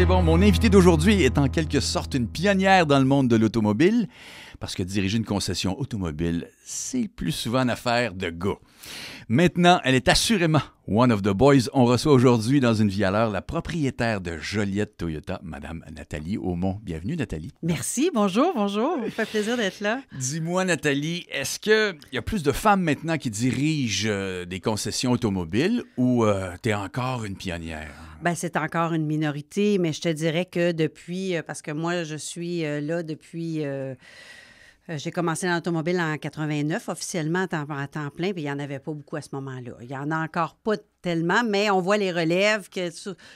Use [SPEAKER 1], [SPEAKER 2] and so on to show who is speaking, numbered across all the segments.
[SPEAKER 1] bon. Mon invité d'aujourd'hui est en quelque sorte une pionnière dans le monde de l'automobile, parce que diriger une concession automobile, c'est plus souvent une affaire de gars. Maintenant, elle est assurément one of the boys. On reçoit aujourd'hui dans Une vie à l'heure la propriétaire de Joliette Toyota, Madame Nathalie Aumont. Bienvenue, Nathalie.
[SPEAKER 2] Merci, bonjour. Ça fait plaisir d'être là.
[SPEAKER 1] Dis-moi, Nathalie, est-ce qu'il y a plus de femmes maintenant qui dirigent des concessions automobiles ou tu es encore une pionnière?
[SPEAKER 2] Bien, c'est encore une minorité, mais je te dirais que depuis, parce que moi, je suis là depuis... j'ai commencé dans l'automobile en 89, officiellement à temps plein, puis il n'y en avait pas beaucoup à ce moment-là. Il n'y en a encore pas tellement, mais on voit les relèves, que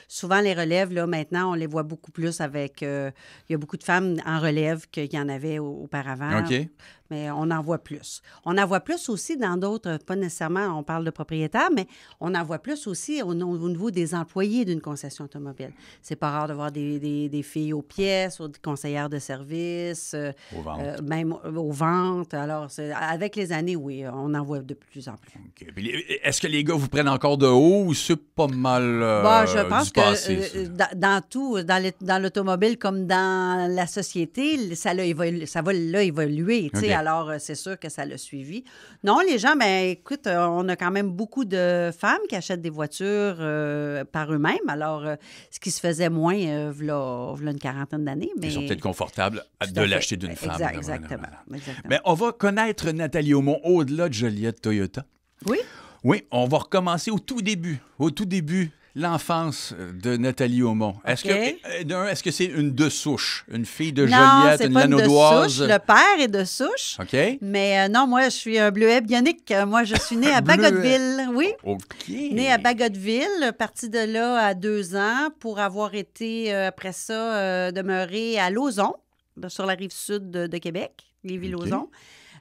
[SPEAKER 2] souvent les relèves, là, maintenant, on les voit beaucoup plus avec... il y a beaucoup de femmes en relève qu'il y en avait auparavant.
[SPEAKER 1] OK.
[SPEAKER 2] Mais on en voit plus. On en voit plus aussi dans d'autres, pas nécessairement, on parle de propriétaires, mais on en voit plus aussi au niveau des employés d'une concession automobile. C'est pas rare de voir des filles aux pièces, ou des conseillères de service,
[SPEAKER 1] Aux ventes.
[SPEAKER 2] même aux ventes. Alors, avec les années, oui, on en voit de plus en plus.
[SPEAKER 1] OK. Puis, est-ce que les gars vous prennent encore de haut ou c'est pas mal
[SPEAKER 2] Je pense
[SPEAKER 1] du passé,
[SPEAKER 2] que dans tout, dans l'automobile comme dans la société, ça va évoluer.
[SPEAKER 1] OK.
[SPEAKER 2] Alors, c'est sûr que ça l'a suivi. Non, les gens, bien, écoute, on a quand même beaucoup de femmes qui achètent des voitures par eux-mêmes. Alors, ce qui se faisait moins v'là une quarantaine d'années. Mais...
[SPEAKER 1] Ils sont peut-être confortables de l'acheter d'une femme.
[SPEAKER 2] Exactement.
[SPEAKER 1] Mais on va connaître Nathalie Aumont au-delà de Joliette Toyota.
[SPEAKER 2] Oui?
[SPEAKER 1] Oui, on va recommencer au tout début. L'enfance de Nathalie Aumont. Est-ce que c'est une de souche? Une fille de Joliette,
[SPEAKER 2] c'est
[SPEAKER 1] une
[SPEAKER 2] pas une de
[SPEAKER 1] Lanaudoise?
[SPEAKER 2] souche. Le père est de souche.
[SPEAKER 1] OK.
[SPEAKER 2] Mais non, moi, je suis un bleuet bionique. Moi, je suis née à Bagotville. Oui.
[SPEAKER 1] OK.
[SPEAKER 2] Née à Bagotville, partie de là à 2 ans pour avoir été, après ça, demeurée à Lauson, sur la rive sud de Québec, Lévis-Lauson.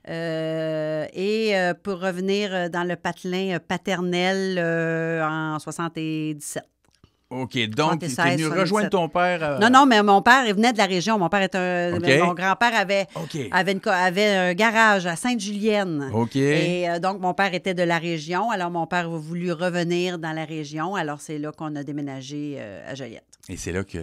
[SPEAKER 2] Et pour revenir dans le patelin paternel en 77.
[SPEAKER 1] OK, donc tu es
[SPEAKER 2] 76,
[SPEAKER 1] venu rejoindre
[SPEAKER 2] 77.
[SPEAKER 1] ton père.
[SPEAKER 2] Non, mais mon père il venait de la région. Mon père est
[SPEAKER 1] OK.
[SPEAKER 2] Mon grand-père avait un garage à Sainte-Julienne.
[SPEAKER 1] OK.
[SPEAKER 2] Et donc, mon père était de la région. Alors, mon père a voulu revenir dans la région. Alors, c'est là qu'on a déménagé à Joliette.
[SPEAKER 1] Et c'est là que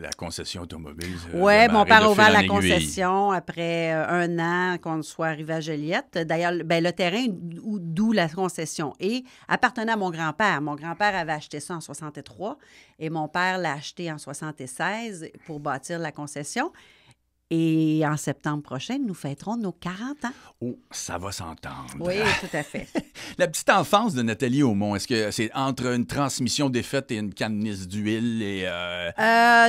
[SPEAKER 1] la concession automobile.
[SPEAKER 2] Oui, mon père a ouvert la
[SPEAKER 1] aiguille.
[SPEAKER 2] concession après 1 an qu'on soit arrivé à Joliette. D'ailleurs, le terrain d'où la concession est appartenait à mon grand-père. Mon grand-père avait acheté ça en 63 et mon père l'a acheté en 76 pour bâtir la concession. Et en septembre prochain, nous fêterons nos 40 ans.
[SPEAKER 1] Oh, ça va s'entendre.
[SPEAKER 2] Oui, tout à fait.
[SPEAKER 1] La petite enfance de Nathalie Aumont, est-ce que c'est entre une transmission défaite et une canisse d'huile et...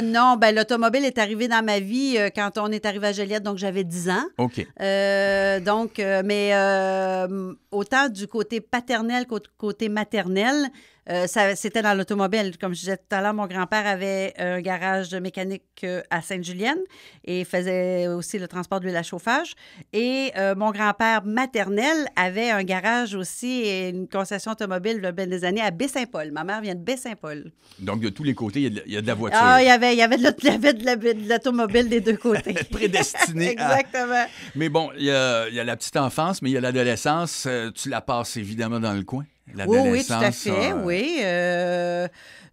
[SPEAKER 2] Non, l'automobile est arrivée dans ma vie quand on est arrivé à Joliette, donc j'avais 10 ans.
[SPEAKER 1] OK.
[SPEAKER 2] Mais autant du côté paternel qu'au côté maternel, c'était dans l'automobile. Comme je disais tout à l'heure, mon grand-père avait un garage de mécanique à Sainte-Julienne et faisait aussi le transport d'huile à chauffage. Et mon grand-père maternel avait un garage aussi et une concession automobile il y a bien des années à Baie-Saint-Paul. Ma mère vient de Baie-Saint-Paul.
[SPEAKER 1] Donc, de tous les côtés, il y a de la voiture.
[SPEAKER 2] Ah, il y avait de l'automobile des deux côtés.
[SPEAKER 1] Prédestiné.
[SPEAKER 2] Exactement.
[SPEAKER 1] Mais bon, il y a la petite enfance, mais il y a l'adolescence. Tu la passes évidemment dans le coin.
[SPEAKER 2] Oui, tout à fait, oui.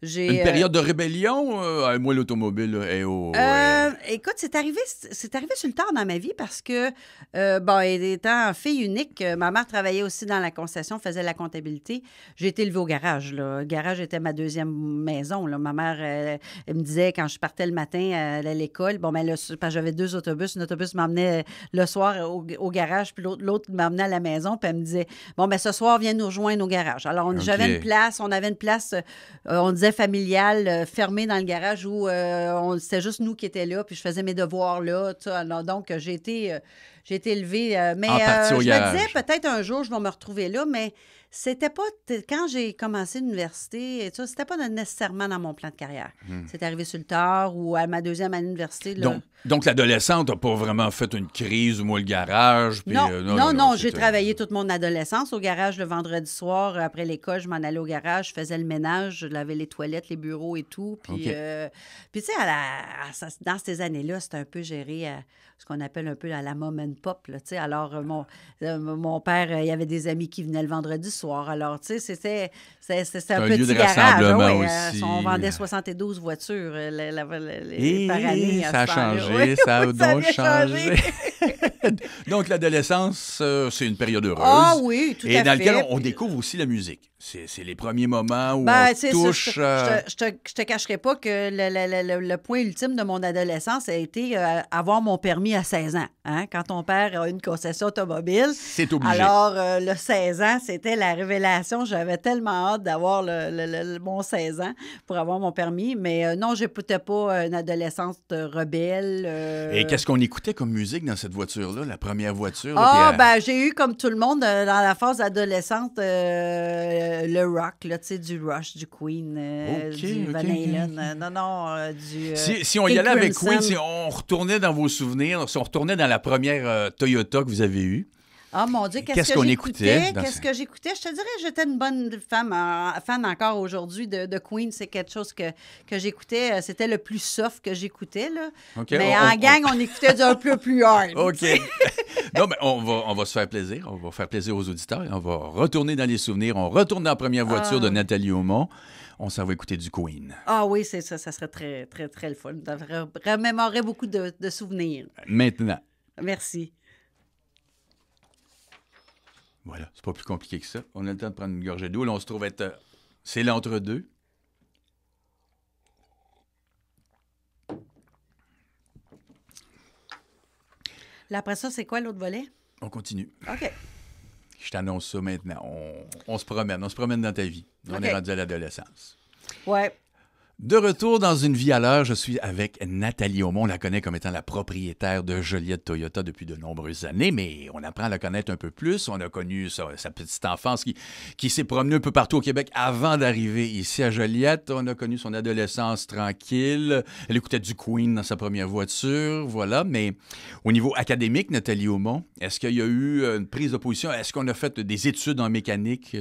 [SPEAKER 2] J'ai,
[SPEAKER 1] une période de rébellion? Moi, l'automobile,
[SPEAKER 2] écoute, c'est arrivé sur le tard dans ma vie parce que, étant fille unique, ma mère travaillait aussi dans la concession, faisait la comptabilité. J'ai été élevée au garage, là. Le garage était ma deuxième maison, là. Ma mère, elle me disait, quand je partais le matin à l'école, parce que j'avais 2 autobus. Un autobus m'emmenait le soir au garage, puis l'autre m'emmenait à la maison, puis elle me disait, ce soir, viens nous rejoindre au garage. Alors, on avait une place, on disait familiale, fermée dans le garage où c'était juste nous qui étions là, puis je faisais mes devoirs là. Alors, donc, j'ai été élevée. Mais je me disais, peut-être un jour, je vais me retrouver là, mais c'était pas... Quand j'ai commencé l'université, c'était pas nécessairement dans mon plan de carrière. C'est arrivé sur le tard ou à ma 2e année d'université.
[SPEAKER 1] Donc, l'adolescente n'a pas vraiment fait une crise, moi, le garage. Puis,
[SPEAKER 2] non, j'ai travaillé toute mon adolescence au garage le vendredi soir soir, après l'école, je m'en allais au garage, je faisais le ménage, je lavais les toilettes, les bureaux et tout. Puis,
[SPEAKER 1] OK.
[SPEAKER 2] puis tu sais, dans ces années-là, c'était un peu géré à ce qu'on appelle un peu à la mom and pop, là, tu sais. Alors, mon père, il y avait des amis qui venaient le vendredi soir. Alors, tu sais, c'était un
[SPEAKER 1] un lieu
[SPEAKER 2] petit
[SPEAKER 1] de
[SPEAKER 2] garage.
[SPEAKER 1] rassemblement
[SPEAKER 2] Ouais,
[SPEAKER 1] aussi.
[SPEAKER 2] on vendait 72 voitures par année.
[SPEAKER 1] Ça a
[SPEAKER 2] ce temps-là.
[SPEAKER 1] changé,
[SPEAKER 2] Oui,
[SPEAKER 1] ça a
[SPEAKER 2] oui, ça
[SPEAKER 1] donc
[SPEAKER 2] avait
[SPEAKER 1] changé. Donc, l'adolescence, c'est une période heureuse.
[SPEAKER 2] Ah oui, tout à fait.
[SPEAKER 1] Et dans lequel on découvre aussi la musique. C'est les premiers moments où
[SPEAKER 2] Ben,
[SPEAKER 1] on
[SPEAKER 2] c'est
[SPEAKER 1] touche...
[SPEAKER 2] ça. Je te cacherai pas que le point ultime de mon adolescence a été avoir mon permis à 16 ans. Hein? Quand ton père a une concession automobile.
[SPEAKER 1] C'est obligé.
[SPEAKER 2] Alors, le 16 ans, c'était la révélation. J'avais tellement hâte d'avoir mon 16 ans pour avoir mon permis. Mais non, j'écoutais pas une adolescence rebelle.
[SPEAKER 1] Et qu'est-ce qu'on écoutait comme musique dans cette voiture-là, la première voiture?
[SPEAKER 2] Ah,
[SPEAKER 1] là, puis,
[SPEAKER 2] ben, j'ai eu, comme tout le monde, dans la phase adolescente, le rock, là, tu sais, du Rush, du Queen, du Van Halen. Non, du.
[SPEAKER 1] si on y
[SPEAKER 2] King
[SPEAKER 1] allait avec
[SPEAKER 2] Crimson.
[SPEAKER 1] Queen, si on retournait dans vos souvenirs, si on retournait dans la première Toyota que vous avez eue,
[SPEAKER 2] Ah, mon Dieu,
[SPEAKER 1] Qu'est-ce
[SPEAKER 2] qu'est-ce
[SPEAKER 1] qu'on
[SPEAKER 2] que
[SPEAKER 1] écoutait
[SPEAKER 2] j'écoutais?
[SPEAKER 1] dans
[SPEAKER 2] Qu'est-ce que j'écoutais? Je te dirais, j'étais une bonne fan encore aujourd'hui de Queen. C'est quelque chose que j'écoutais. C'était le plus soft que j'écoutais, là.
[SPEAKER 1] OK,
[SPEAKER 2] Mais en gang, on écoutait du un peu plus hard.
[SPEAKER 1] OK. Non, mais on va se faire plaisir. On va faire plaisir aux auditeurs. On va retourner dans les souvenirs. On retourne dans la première voiture de Nathalie Aumont. On s'en va écouter du Queen.
[SPEAKER 2] Ah oui, c'est ça. Ça serait très, très, très le fun. Ça remémorerait beaucoup de souvenirs.
[SPEAKER 1] Maintenant.
[SPEAKER 2] Merci.
[SPEAKER 1] Voilà, c'est pas plus compliqué que ça. On a le temps de prendre une gorgée d'eau. Là, on se trouve être... c'est l'entre-deux.
[SPEAKER 2] Là, après ça, c'est quoi l'autre volet?
[SPEAKER 1] On continue.
[SPEAKER 2] OK.
[SPEAKER 1] Je t'annonce ça maintenant. On se promène. On se promène dans ta vie. On
[SPEAKER 2] OK.
[SPEAKER 1] est rendu à l'adolescence.
[SPEAKER 2] Ouais.
[SPEAKER 1] De retour dans une vie à l'heure, je suis avec Nathalie Aumont. On la connaît comme étant la propriétaire de Joliette Toyota depuis de nombreuses années, mais on apprend à la connaître un peu plus. On a connu sa petite enfance qui s'est promenée un peu partout au Québec avant d'arriver ici à Joliette. On a connu son adolescence tranquille. Elle écoutait du Queen dans sa première voiture, voilà. Mais au niveau académique, Nathalie Aumont, est-ce qu'il y a eu une prise de position? Est-ce qu'on a fait des études en mécanique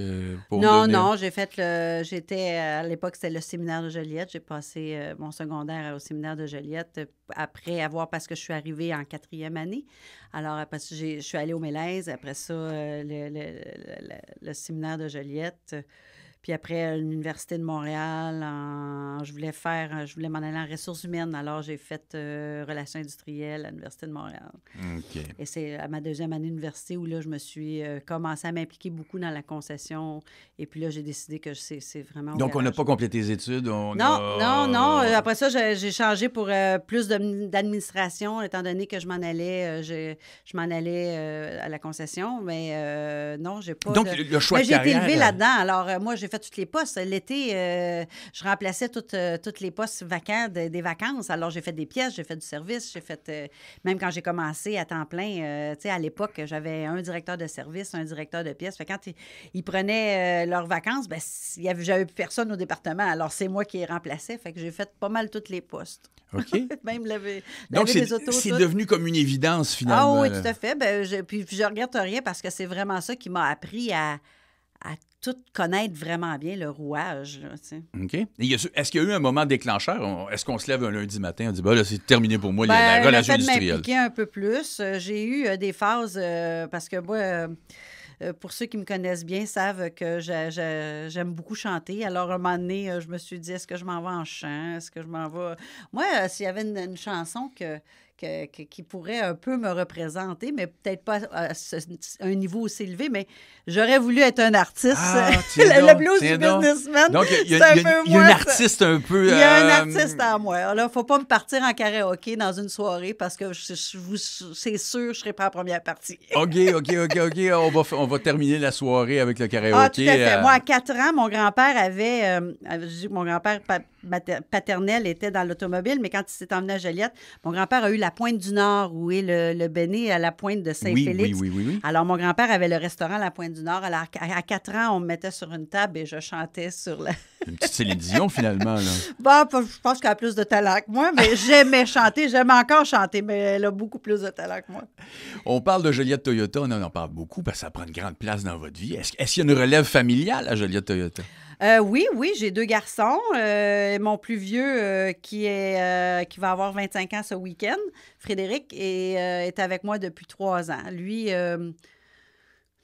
[SPEAKER 1] pour
[SPEAKER 2] Non,
[SPEAKER 1] donner...
[SPEAKER 2] non, j'étais, à l'époque, c'était le séminaire de Joliette. J'ai passé mon secondaire au séminaire de Joliette parce que je suis arrivée en 4e année. Alors, après ça, je suis allée au Mélèze. Après ça, le séminaire de Joliette. Puis après, l'Université de Montréal, je voulais m'en aller en ressources humaines. Alors, j'ai fait relations industrielles à l'Université de Montréal.
[SPEAKER 1] OK.
[SPEAKER 2] Et c'est à ma 2e année d'université où là, je me suis commencé à m'impliquer beaucoup dans la concession. Et puis là, j'ai décidé que c'est vraiment...
[SPEAKER 1] Donc, on n'a pas complété les études?
[SPEAKER 2] Non. Après ça, j'ai changé pour plus d'administration, étant donné que je m'en allais, je m'en allais à la concession. Mais non, j'ai pas...
[SPEAKER 1] Donc, le choix
[SPEAKER 2] mais
[SPEAKER 1] de
[SPEAKER 2] j'ai été
[SPEAKER 1] carrière...
[SPEAKER 2] élevée là-dedans. Alors, moi, j'ai fait tous les postes. L'été, je remplaçais tous les postes vacants des vacances. Alors, j'ai fait des pièces, j'ai fait du service, j'ai fait... même quand j'ai commencé à temps plein, tu sais, à l'époque, j'avais un directeur de service, un directeur de pièces. Fait que quand ils prenaient leurs vacances, ben, j'avais plus personne au département. Alors, c'est moi qui les remplaçais. Fait que j'ai fait pas mal tous les postes.
[SPEAKER 1] OK.
[SPEAKER 2] Même
[SPEAKER 1] Donc,
[SPEAKER 2] les autos,
[SPEAKER 1] c'est
[SPEAKER 2] tout.
[SPEAKER 1] devenu comme une évidence, finalement.
[SPEAKER 2] Ah oui, tout à fait. Ben, puis je regrette rien parce que c'est vraiment ça qui m'a appris à tout connaître vraiment bien, le rouage. Là, tu sais.
[SPEAKER 1] OK. Est-ce qu'il y a eu un moment déclencheur? Est-ce qu'on se lève un lundi matin, on dit, bah là, c'est terminé pour moi, la
[SPEAKER 2] Le
[SPEAKER 1] relation
[SPEAKER 2] fait de
[SPEAKER 1] industrielle?
[SPEAKER 2] m'impliquer un peu plus. J'ai eu des phases, parce que moi... pour ceux qui me connaissent bien, savent que j'aime beaucoup chanter. Alors, un moment donné, je me suis dit, est-ce que je m'en vais en chant? Est-ce que je m'en vais... Moi, s'il y avait une chanson qui pourrait un peu me représenter, mais peut-être pas à un niveau aussi élevé, mais j'aurais voulu être un artiste.
[SPEAKER 1] Ah,
[SPEAKER 2] le blues du businessman,
[SPEAKER 1] donc, il y
[SPEAKER 2] c'est
[SPEAKER 1] a
[SPEAKER 2] un peu
[SPEAKER 1] une
[SPEAKER 2] moi, ça.
[SPEAKER 1] artiste un peu...
[SPEAKER 2] Il y a un artiste en moi. Alors là, il ne faut pas me partir en karaoké dans une soirée parce que c'est sûr, je ne serai pas en première partie.
[SPEAKER 1] OK. On va terminer la soirée avec le karaoké.
[SPEAKER 2] Ah, tout à fait. Moi, à 4 ans, mon grand-père avait... mon grand-père paternel était dans l'automobile, mais quand il s'est emmené à Joliette, mon grand-père a eu la Pointe du Nord, où est le Béné à la Pointe de Saint-Félix.
[SPEAKER 1] Oui.
[SPEAKER 2] Alors, mon grand-père avait le restaurant à la Pointe du Nord. Alors, à 4 ans, on me mettait sur une table et je chantais sur
[SPEAKER 1] Une petite Céline Dion, finalement, là.
[SPEAKER 2] Bon, je pense qu'elle a plus de talent que moi, mais j'aimais chanter. J'aime encore chanter, mais elle a beaucoup plus de talent que moi.
[SPEAKER 1] On parle de Joliette Toyota, on en parle beaucoup parce que ça prend une grande place dans votre vie. Est-ce qu'il y a une relève familiale à Joliette Toyota?
[SPEAKER 2] Oui, j'ai 2 garçons. Mon plus vieux, qui va avoir 25 ans ce week-end, Frédéric, est avec moi depuis 3 ans. Lui,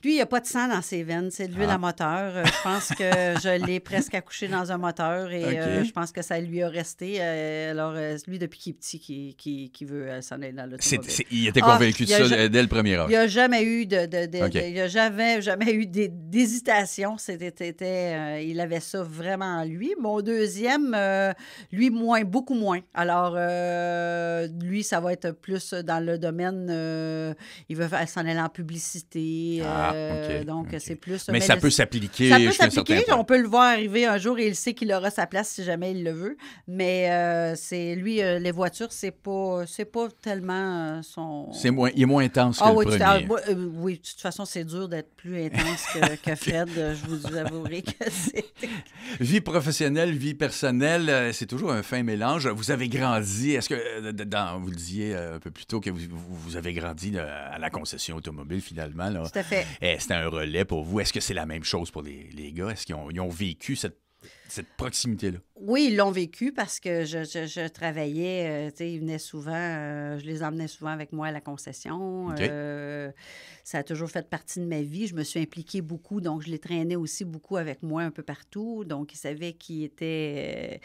[SPEAKER 2] il n'y a pas de sang dans ses veines, c'est de l'huile à moteur. Je pense que je l'ai presque accouché dans un moteur et
[SPEAKER 1] OK.
[SPEAKER 2] je pense que ça lui a resté. Alors, lui, depuis qu'il est petit, qui veut s'en aller dans l'automobile.
[SPEAKER 1] Il était convaincu de
[SPEAKER 2] il y a
[SPEAKER 1] ça dès le premier âge.
[SPEAKER 2] Il n'y a jamais eu
[SPEAKER 1] OK.
[SPEAKER 2] il y a jamais eu d'hésitation. Il avait ça vraiment en lui. Mon deuxième, lui, beaucoup moins. Alors, lui, ça va être plus dans le domaine, il veut s'en aller en publicité. Donc,
[SPEAKER 1] OK.
[SPEAKER 2] c'est plus...
[SPEAKER 1] Mais ça peut s'appliquer
[SPEAKER 2] Ça peut
[SPEAKER 1] jusqu'à un certain
[SPEAKER 2] s'appliquer.
[SPEAKER 1] point.
[SPEAKER 2] On peut le voir arriver un jour et il sait qu'il aura sa place si jamais il le veut. Mais c'est lui, les voitures, c'est pas tellement son...
[SPEAKER 1] Il est moins intense que
[SPEAKER 2] oui,
[SPEAKER 1] le premier.
[SPEAKER 2] oui, de toute façon, c'est dur d'être plus intense que Fred. Je vous avouerai que c'est...
[SPEAKER 1] Vie professionnelle, vie personnelle, c'est toujours un fin mélange. Vous avez grandi, est-ce que, vous le disiez un peu plus tôt, que vous avez grandi à la concession automobile, finalement. Là.
[SPEAKER 2] Tout à fait.
[SPEAKER 1] C'était un relais pour vous. Est-ce que c'est la même chose pour les gars? Est-ce qu'ils ont vécu cette proximité-là?
[SPEAKER 2] Oui, ils l'ont vécu parce que je travaillais, ils venaient souvent, je les emmenais souvent avec moi à la concession.
[SPEAKER 1] OK.
[SPEAKER 2] Ça a toujours fait partie de ma vie. Je me suis impliquée beaucoup, donc je les traînais aussi beaucoup avec moi un peu partout. Donc, ils savaient qui était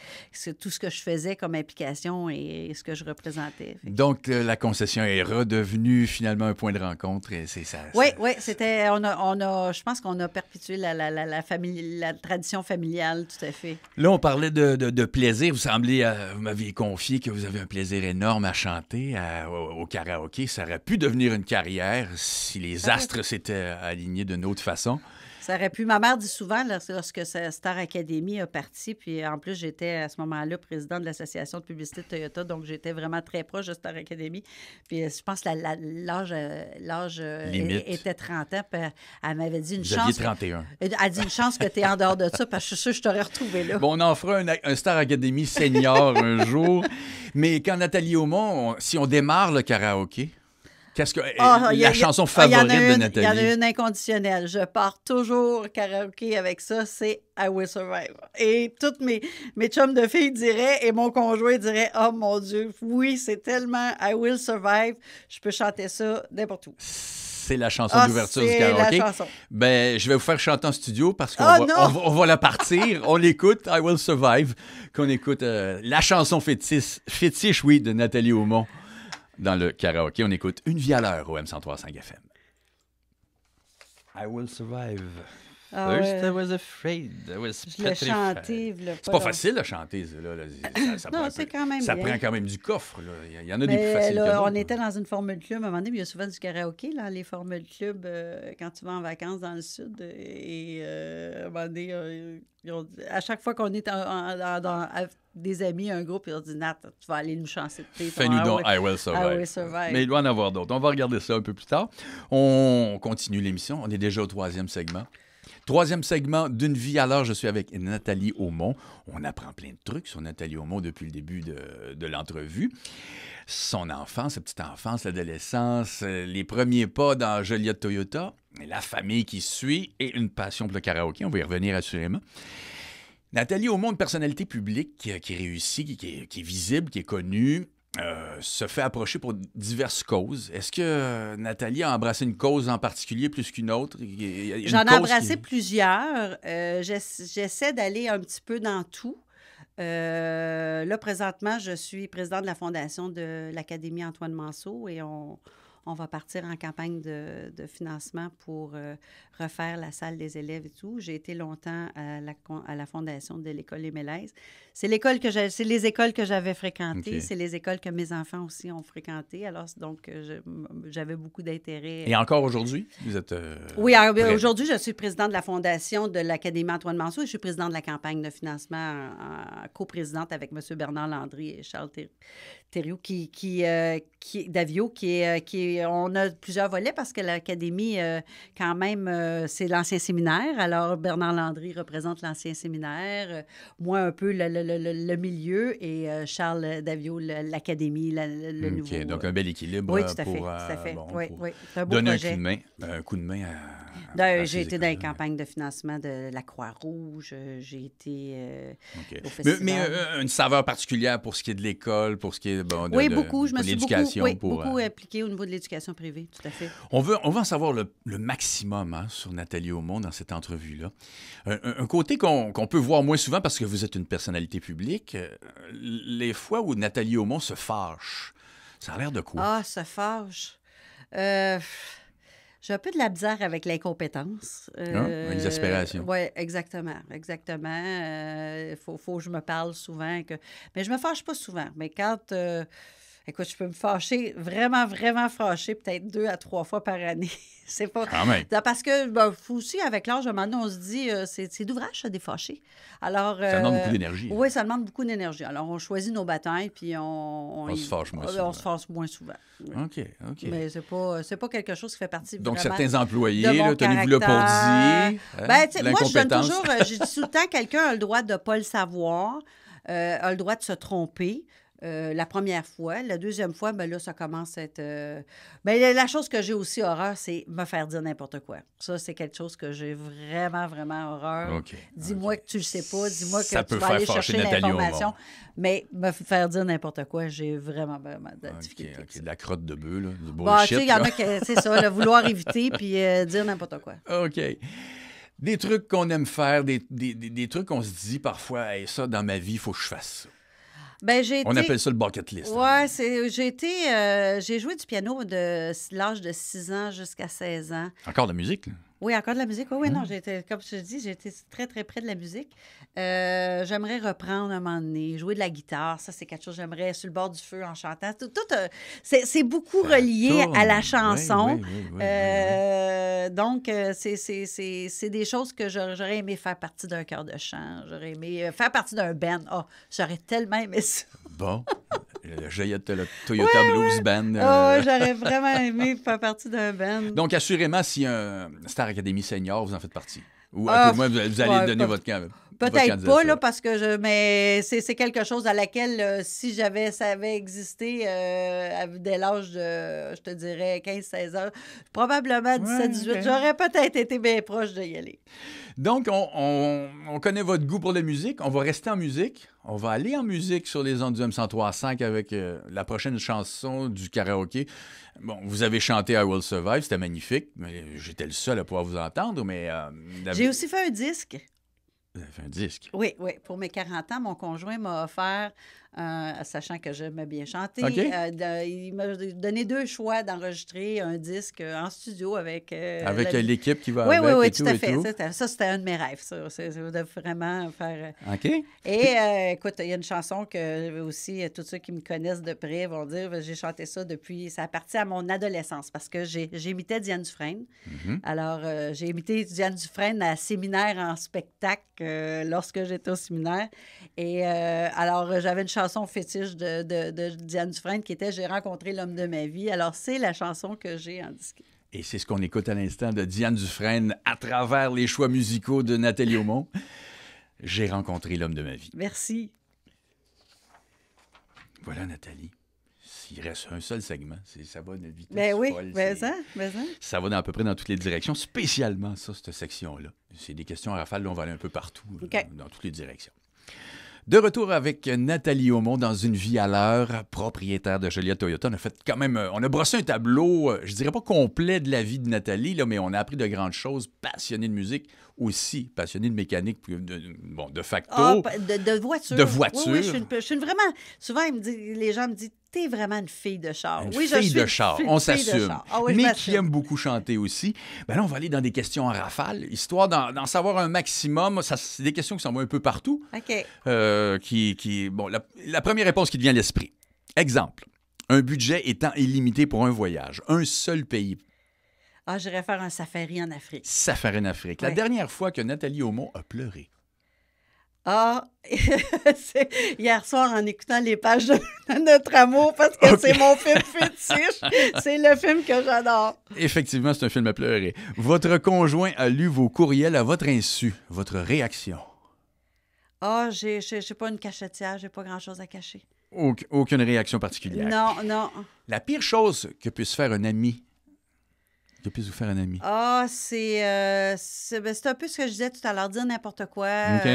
[SPEAKER 2] tout ce que je faisais comme implication et ce que je représentais.
[SPEAKER 1] Donc, la concession est redevenue finalement un point de rencontre. Et c'est ça.
[SPEAKER 2] Oui, c'était. Je pense qu'on a perpétué la tradition familiale, tout à fait.
[SPEAKER 1] Là, on parlait de plaisir. Vous m'aviez confié que vous avez un plaisir énorme à chanter au karaoké. Ça aurait pu devenir une carrière si les astres s'étaient alignés d'une autre façon.
[SPEAKER 2] Ça aurait pu. Ma mère dit souvent, lorsque Star Academy a parti, puis en plus, j'étais à ce moment-là président de l'Association de publicité de Toyota, donc j'étais vraiment très proche de Star Academy. Puis je pense que l'âge
[SPEAKER 1] Limite.
[SPEAKER 2] était 30 ans. Puis elle m'avait dit une
[SPEAKER 1] Vous
[SPEAKER 2] chance.
[SPEAKER 1] aviez 31.
[SPEAKER 2] Elle a dit une chance que tu es en dehors de ça, parce que je suis sûre que je t'aurais retrouvé là.
[SPEAKER 1] Bon, on en fera un Star Academy senior un jour. Mais quand Nathalie Aumont, si on démarre le karaoké, qu'est-ce que la chanson favorite de Nathalie?
[SPEAKER 2] Il y en a une inconditionnelle. Je pars toujours karaoké avec ça, c'est I Will Survive. Et toutes mes chums de filles diraient, et mon conjoint dirait, oh mon Dieu, oui, c'est tellement I Will Survive. Je peux chanter ça n'importe où.
[SPEAKER 1] C'est la chanson d'ouverture du karaoké.
[SPEAKER 2] C'est la chanson.
[SPEAKER 1] Ben, je vais vous faire chanter en studio parce qu'on
[SPEAKER 2] Oh,
[SPEAKER 1] va la partir. On l'écoute, I Will Survive, qu'on écoute la chanson fétiche, oui, de Nathalie Aumont. Dans le karaoké, on écoute Une vie à l'heure au M103.5 FM. I will survive. First I was afraid. I was
[SPEAKER 2] Je l'ai chanté.
[SPEAKER 1] C'est pas facile à chanter, ça. Ça
[SPEAKER 2] non, c'est quand même
[SPEAKER 1] ça
[SPEAKER 2] bien.
[SPEAKER 1] prend quand même du coffre. Là. Il y en a des plus faciles que d'autres.
[SPEAKER 2] On était dans une formule club à un moment donné, mais il y a souvent du karaoké, là, les formules club, quand tu vas en vacances dans le sud. Et à un moment donné, à chaque fois qu'on est dans des amis, un groupe, ils ont dit, Nat, tu vas aller nous chanter.
[SPEAKER 1] Fais-nous donc I Will Survive.
[SPEAKER 2] I Will Survive.
[SPEAKER 1] Mais il doit en avoir d'autres. On va regarder ça un peu plus tard. On continue l'émission. On est déjà au 3e segment. 3e segment d'Une vie à l'heure, je suis avec Nathalie Aumont. On apprend plein de trucs sur Nathalie Aumont depuis le début de l'entrevue. Son enfance, sa petite enfance, l'adolescence, les premiers pas dans Joliette Toyota, la famille qui suit et une passion pour le karaoké. On va y revenir assurément. Nathalie Aumont, une personnalité publique qui réussit, qui est visible, qui est connue, se fait approcher pour diverses causes. Est-ce que Nathalie a embrassé une cause en particulier plus qu'une autre?
[SPEAKER 2] J'en ai embrassé plusieurs. J'essaie d'aller un petit peu dans tout. Là, présentement, je suis présidente de la fondation de l'Académie Antoine Manceau et on va partir en campagne de financement pour refaire la salle des élèves et tout. J'ai été longtemps à la fondation de l'École Les Mélèzes. C'est les écoles que j'avais fréquentées.
[SPEAKER 1] Okay.
[SPEAKER 2] C'est les écoles que mes enfants aussi ont fréquentées. Alors, donc, j'avais beaucoup d'intérêt.
[SPEAKER 1] Et encore aujourd'hui, vous êtes...
[SPEAKER 2] Oui, aujourd'hui, je suis présidente de la fondation de l'Académie Antoine Manceau et je suis présidente de la campagne de financement, coprésidente avec M. Bernard Landry et Charles Thériault d'Avio, on a plusieurs volets parce que l'Académie, quand même, c'est l'ancien séminaire. Alors, Bernard Landry représente l'ancien séminaire, moi un peu le milieu et Charles Davio, l'Académie, le nouveau.
[SPEAKER 1] OK, donc un bel équilibre
[SPEAKER 2] oui, tout à fait,
[SPEAKER 1] pour,
[SPEAKER 2] tout à fait.
[SPEAKER 1] bon,
[SPEAKER 2] Oui,
[SPEAKER 1] pour
[SPEAKER 2] oui, c'est un beau
[SPEAKER 1] donner
[SPEAKER 2] projet.
[SPEAKER 1] un coup de main à
[SPEAKER 2] J'ai
[SPEAKER 1] ces
[SPEAKER 2] été dans les
[SPEAKER 1] écoles-là.
[SPEAKER 2] campagnes de financement de la Croix-Rouge, j'ai été
[SPEAKER 1] OK.
[SPEAKER 2] au festival.
[SPEAKER 1] Une saveur particulière pour ce qui est de l'école, pour ce qui est
[SPEAKER 2] Oui, beaucoup. Je me
[SPEAKER 1] pour
[SPEAKER 2] suis
[SPEAKER 1] l'éducation.
[SPEAKER 2] beaucoup impliquée au niveau de l'éducation privée, tout à fait.
[SPEAKER 1] On veut en savoir le maximum sur Nathalie Aumont dans cette entrevue-là. Un côté qu'on peut voir moins souvent parce que vous êtes une personnalité publique, les fois où Nathalie Aumont se fâche, ça a l'air de quoi?
[SPEAKER 2] Ah, ça fâche. J'ai un peu de la misère avec l'incompétence.
[SPEAKER 1] Exaspération.
[SPEAKER 2] Oui, exactement. Faut que je me parle souvent. Mais je me fâche pas souvent. Mais quand... écoute, je peux me fâcher, vraiment, vraiment fâcher, peut-être 2 à 3 fois par année. C'est pas...
[SPEAKER 1] Quand même.
[SPEAKER 2] Parce que, faut aussi, avec l'âge, à un moment donné, on se dit, c'est d'ouvrage, ça, défâcher. Alors...
[SPEAKER 1] Ça demande beaucoup d'énergie.
[SPEAKER 2] Oui, ça demande beaucoup d'énergie. Alors, on choisit nos batailles, puis
[SPEAKER 1] On se fâche moins souvent.
[SPEAKER 2] On se fâche moins souvent. Oui.
[SPEAKER 1] OK.
[SPEAKER 2] Mais c'est pas quelque chose qui fait partie
[SPEAKER 1] Donc,
[SPEAKER 2] vraiment
[SPEAKER 1] certains employés,
[SPEAKER 2] de mon
[SPEAKER 1] tenez-vous là pour
[SPEAKER 2] caractère.
[SPEAKER 1] dire.
[SPEAKER 2] Ben, tu sais, moi, je donne
[SPEAKER 1] l'incompétence.
[SPEAKER 2] toujours, je dis tout le temps, quelqu'un a le droit de ne pas le savoir, a le droit de se tromper. La première fois. La deuxième fois, ben là, ça commence à être... Ben, la chose que j'ai aussi horreur, c'est me faire dire n'importe quoi. Ça, c'est quelque chose que j'ai vraiment, vraiment horreur.
[SPEAKER 1] OK.
[SPEAKER 2] Dis-moi que tu le sais pas, dis-moi que
[SPEAKER 1] Ça
[SPEAKER 2] tu
[SPEAKER 1] peut
[SPEAKER 2] vas
[SPEAKER 1] faire
[SPEAKER 2] aller
[SPEAKER 1] fâcher
[SPEAKER 2] chercher
[SPEAKER 1] Nathalie
[SPEAKER 2] l'information.
[SPEAKER 1] Aumont.
[SPEAKER 2] Mais me faire dire n'importe quoi, j'ai vraiment, vraiment de la difficulté.
[SPEAKER 1] OK. De la crotte de bœuf, là, du
[SPEAKER 2] Bon, tu
[SPEAKER 1] bullshit.
[SPEAKER 2] sais, il y en
[SPEAKER 1] là.
[SPEAKER 2] a qui, c'est ça, le vouloir éviter puis dire n'importe quoi.
[SPEAKER 1] OK. Des trucs qu'on aime faire, des trucs qu'on se dit parfois, hey, ça, dans ma vie, il faut que je fasse ça.
[SPEAKER 2] Ben,
[SPEAKER 1] On appelle ça le bucket list.
[SPEAKER 2] Ouais, j'ai joué du piano de l'âge de 6 ans jusqu'à 16 ans.
[SPEAKER 1] Encore de la musique, là?
[SPEAKER 2] Oui, encore de la musique. Oui, non, comme je te dis, j'ai été très, très près de la musique. J'aimerais reprendre un moment donné, jouer de la guitare. Ça, c'est quelque chose que j'aimerais sur le bord du feu en chantant. C'est beaucoup relié
[SPEAKER 1] tourne.
[SPEAKER 2] à la chanson.
[SPEAKER 1] Oui.
[SPEAKER 2] Donc, c'est des choses que j'aurais aimé faire partie d'un chœur de chant. J'aurais aimé faire partie d'un band. Oh, j'aurais tellement aimé ça.
[SPEAKER 1] Bon. Le Toyota Blues Band.
[SPEAKER 2] J'aurais vraiment aimé faire partie d'un band.
[SPEAKER 1] Donc, assurément, si un Star Academy Senior, vous en faites partie. Ou à tout le moins, vous allez donner votre
[SPEAKER 2] peut-être pas, là, parce que mais c'est quelque chose à laquelle, si ça avait existé dès l'âge de, je te dirais, 15-16 ans, probablement 17-18,
[SPEAKER 1] OK.
[SPEAKER 2] j'aurais peut-être été bien proche d'y aller.
[SPEAKER 1] Donc, on connaît votre goût pour la musique. On va rester en musique. On va aller en musique sur les ondes du M103.5 avec la prochaine chanson du karaoké. Bon, vous avez chanté I Will Survive, c'était magnifique. Mais j'étais le seul à pouvoir vous entendre, mais...
[SPEAKER 2] J'ai aussi fait un disque.
[SPEAKER 1] Vous avez fait un disque.
[SPEAKER 2] Oui. Pour mes 40 ans, mon conjoint m'a offert, sachant que j'aimais bien chanter,
[SPEAKER 1] OK.
[SPEAKER 2] Il m'a donné 2 choix d'enregistrer un disque en studio avec...
[SPEAKER 1] Avec l'équipe qui va
[SPEAKER 2] oui,
[SPEAKER 1] avec
[SPEAKER 2] oui,
[SPEAKER 1] et
[SPEAKER 2] tout
[SPEAKER 1] tout
[SPEAKER 2] à
[SPEAKER 1] et
[SPEAKER 2] fait.
[SPEAKER 1] tout.
[SPEAKER 2] Ça, c'était un de mes rêves, ça. C'est de vraiment faire...
[SPEAKER 1] OK.
[SPEAKER 2] Et écoute, il y a une chanson que aussi, tous ceux qui me connaissent de près vont dire, j'ai chanté ça depuis... Ça a parti à mon adolescence parce que j'imitais Diane Dufresne.
[SPEAKER 1] Mm-hmm.
[SPEAKER 2] Alors, j'ai imité Diane Dufresne à séminaire en spectacle lorsque j'étais au séminaire. Et alors, j'avais une chanson fétiche de Diane Dufresne qui était « J'ai rencontré l'homme de ma vie ». Alors, c'est la chanson que j'ai en disque.
[SPEAKER 1] Et c'est ce qu'on écoute à l'instant de Diane Dufresne à travers les choix musicaux de Nathalie Aumont. J'ai rencontré l'homme de ma vie.
[SPEAKER 2] Merci.
[SPEAKER 1] Voilà, Nathalie. S'il reste un seul segment, ça va de vitesse
[SPEAKER 2] Ben oui,
[SPEAKER 1] folle. Ça va à peu près dans toutes les directions, spécialement ça, cette section-là. C'est des questions à rafale, là, on va aller un peu partout, dans toutes les directions. De retour avec Nathalie Aumont dans Une vie à l'heure, propriétaire de Joliette Toyota. On a fait quand même, on a brossé un tableau, je dirais pas complet de la vie de Nathalie, là, mais on a appris de grandes choses, passionnée de musique, aussi passionnée de mécanique, de facto.
[SPEAKER 2] De voiture.
[SPEAKER 1] De voiture.
[SPEAKER 2] Oui, je suis vraiment... Souvent, les gens me disent, t'es vraiment une fille de char.
[SPEAKER 1] Une fille de char, on s'assume.
[SPEAKER 2] Oui,
[SPEAKER 1] mais qui aime beaucoup chanter aussi. Ben là, on va aller dans des questions en rafale, histoire d'en savoir un maximum. C'est des questions qui sont un peu partout.
[SPEAKER 2] OK.
[SPEAKER 1] La première réponse qui te vient à l'esprit. Exemple. Un budget étant illimité pour un voyage. Un seul pays.
[SPEAKER 2] Ah, j'irais faire un safari en Afrique.
[SPEAKER 1] Safari en Afrique. La dernière fois que Nathalie Aumont a pleuré.
[SPEAKER 2] Ah, hier soir, en écoutant les pages de Notre amour, parce que c'est mon film fétiche, c'est le film que j'adore.
[SPEAKER 1] Effectivement, c'est un film à pleurer. Votre conjoint a lu vos courriels à votre insu. Votre réaction?
[SPEAKER 2] Ah, j'ai pas une cachetière, j'ai pas grand-chose à cacher.
[SPEAKER 1] Aucune réaction particulière.
[SPEAKER 2] Non, non.
[SPEAKER 1] La pire chose que puisse faire un ami. Que puisse vous faire un ami.
[SPEAKER 2] Ah, c'est un peu ce que je disais tout à l'heure, dire n'importe quoi.
[SPEAKER 1] OK.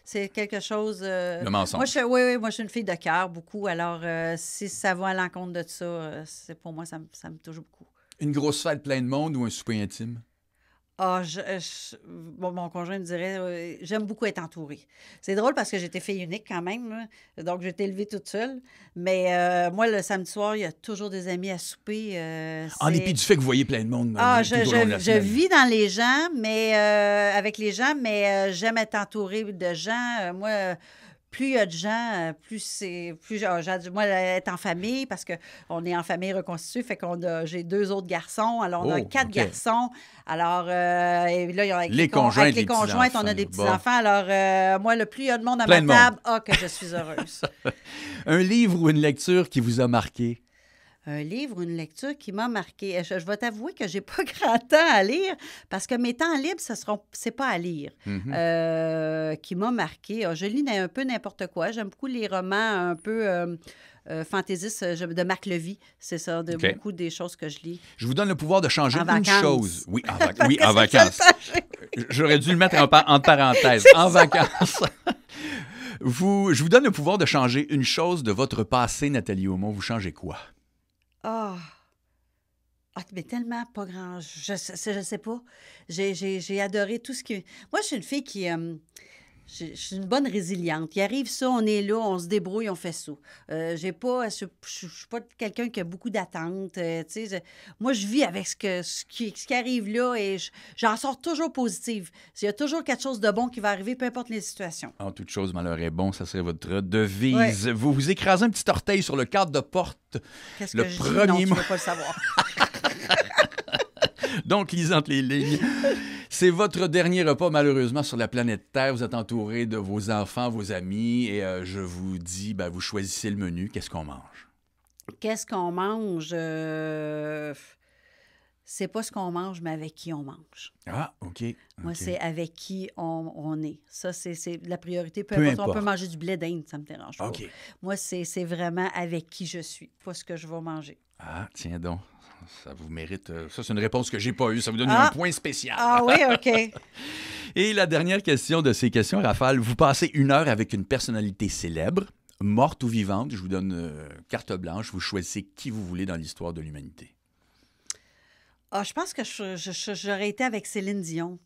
[SPEAKER 2] C'est quelque chose...
[SPEAKER 1] Le mensonge.
[SPEAKER 2] Oui, moi, je suis une fille de cœur, beaucoup. Alors, si ça va à l'encontre de ça, pour moi, ça me touche beaucoup.
[SPEAKER 1] Une grosse fête pleine de monde ou un souper intime?
[SPEAKER 2] Ah, mon conjoint me dirait, j'aime beaucoup être entourée. C'est drôle parce que j'étais fille unique quand même, là. Donc j'ai été élevée toute seule. Mais moi, le samedi soir, il y a toujours des amis à souper.
[SPEAKER 1] En dépit du fait que vous voyez plein de monde tout au long de la
[SPEAKER 2] je
[SPEAKER 1] semaine.
[SPEAKER 2] vis dans les gens, mais avec les gens, mais j'aime être entourée de gens. Moi, plus il y a de gens, moi, être en famille, parce qu'on est en famille reconstituée, fait j'ai 2 autres garçons, alors on a 4 garçons. Alors, et là, avec les conjointes, on a des petits-enfants. Alors, moi, le plus il y a de monde à ma table, que je suis heureuse.
[SPEAKER 1] Un livre ou une lecture qui vous a marqué?
[SPEAKER 2] Un livre ou une lecture qui m'a marqué. Je vais t'avouer que j'ai pas grand temps à lire parce que mes temps libres, c'est pas à lire. Qui m'a marqué. Je lis un peu n'importe quoi. J'aime beaucoup les romans un peu fantaisistes de Marc Levy. C'est ça, beaucoup des choses que je lis.
[SPEAKER 1] Je vous donne le pouvoir de changer une chose. Oui,
[SPEAKER 2] en
[SPEAKER 1] en vacances. J'aurais dû le mettre entre parenthèses. En vacances. Je vous donne le pouvoir de changer une chose de votre passé, Nathalie Aumont. Vous changez quoi?
[SPEAKER 2] Mais tellement pas grand. Je sais pas. J'ai adoré tout ce qui... Moi, je suis une fille qui... je suis une bonne résiliente. Il arrive ça, on est là, on se débrouille, on fait ça. Je suis pas quelqu'un qui a beaucoup d'attentes. Moi, je vis avec ce qui arrive là et j'en sors toujours positive. Il y a toujours quelque chose de bon qui va arriver, peu importe les situations.
[SPEAKER 1] En toute chose, malheur est bon, ça serait votre devise. Ouais. Vous écrasez un petit orteil sur le cadre de porte.
[SPEAKER 2] Qu'est-ce que je dis? Non, tu veux pas le savoir.
[SPEAKER 1] Donc, lisez entre les lignes. C'est votre dernier repas, malheureusement, sur la planète Terre. Vous êtes entouré de vos enfants, vos amis, et je vous dis, vous choisissez le menu. Qu'est-ce qu'on mange?
[SPEAKER 2] Qu'est-ce qu'on mange? C'est pas ce qu'on mange, mais avec qui on mange.
[SPEAKER 1] Ah, OK.
[SPEAKER 2] Moi, c'est avec qui on est. Ça, c'est la priorité. Peu importe. On peut manger du blé d'Inde, ça me dérange pas.
[SPEAKER 1] OK.
[SPEAKER 2] Moi, c'est vraiment avec qui je suis, pas ce que je vais manger.
[SPEAKER 1] Ah, tiens donc. Ça vous mérite... Ça, c'est une réponse que j'ai pas eue. Ça vous donne un point spécial.
[SPEAKER 2] Ah oui, OK.
[SPEAKER 1] Et la dernière question de ces questions, Rafale. Vous passez 1 heure avec une personnalité célèbre, morte ou vivante. Je vous donne carte blanche. Vous choisissez qui vous voulez dans l'histoire de l'humanité.
[SPEAKER 2] Je pense que j'aurais été avec Céline Dion.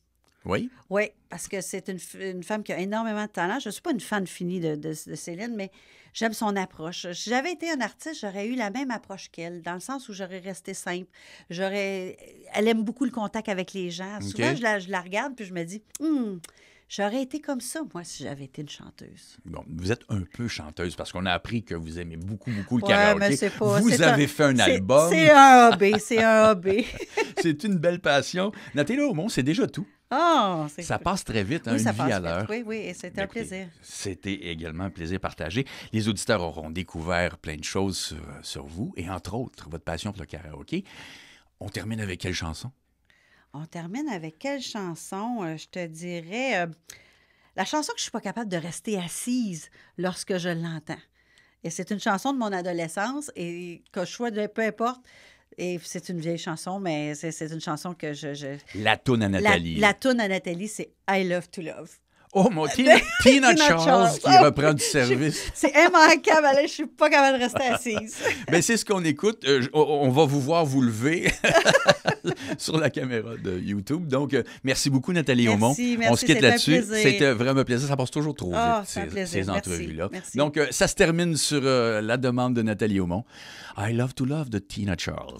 [SPEAKER 1] Oui?
[SPEAKER 2] Oui, parce que c'est une femme qui a énormément de talent. Je ne suis pas une fan finie de Céline, mais j'aime son approche. Si j'avais été un artiste, j'aurais eu la même approche qu'elle, dans le sens où j'aurais resté simple. Elle aime beaucoup le contact avec les gens. Okay. Souvent, je la regarde puis je me dis, j'aurais été comme ça, moi, si j'avais été une chanteuse.
[SPEAKER 1] Bon, vous êtes un peu chanteuse parce qu'on a appris que vous aimez beaucoup le karaoké.
[SPEAKER 2] Mais c'est pas,
[SPEAKER 1] vous avez fait un album.
[SPEAKER 2] C'est un hobby, c'est un hobby.
[SPEAKER 1] C'est une belle passion. Nathalie Aumont, c'est déjà tout. Ça passe très vite, une vie à l'heure.
[SPEAKER 2] Oui, et c'était un plaisir.
[SPEAKER 1] C'était également un plaisir partagé. Les auditeurs auront découvert plein de choses sur vous, et entre autres, votre passion pour le karaoké. On termine avec quelle chanson?
[SPEAKER 2] On termine avec quelle chanson? Je te dirais... la chanson que je ne suis pas capable de rester assise lorsque je l'entends. Et c'est une chanson de mon adolescence, et que je sois peu importe... Et c'est une vieille chanson, mais c'est une chanson que
[SPEAKER 1] La toune à Nathalie.
[SPEAKER 2] La toune à Nathalie, c'est « I Love to Love ».
[SPEAKER 1] Oh, mon Tina Charles qui reprend du service.
[SPEAKER 2] C'est immanquable. Je ne suis pas capable de rester assise.
[SPEAKER 1] Bien, c'est ce qu'on écoute. On va vous voir vous lever sur la caméra de YouTube. Donc, merci beaucoup, Nathalie Aumont.
[SPEAKER 2] Merci,
[SPEAKER 1] on se quitte là-dessus. C'était vraiment un plaisir. Ça passe toujours trop vite, ces entrevues-là.
[SPEAKER 2] Merci.
[SPEAKER 1] Donc, ça se termine sur la demande de Nathalie Aumont. I Love to Love de Tina Charles.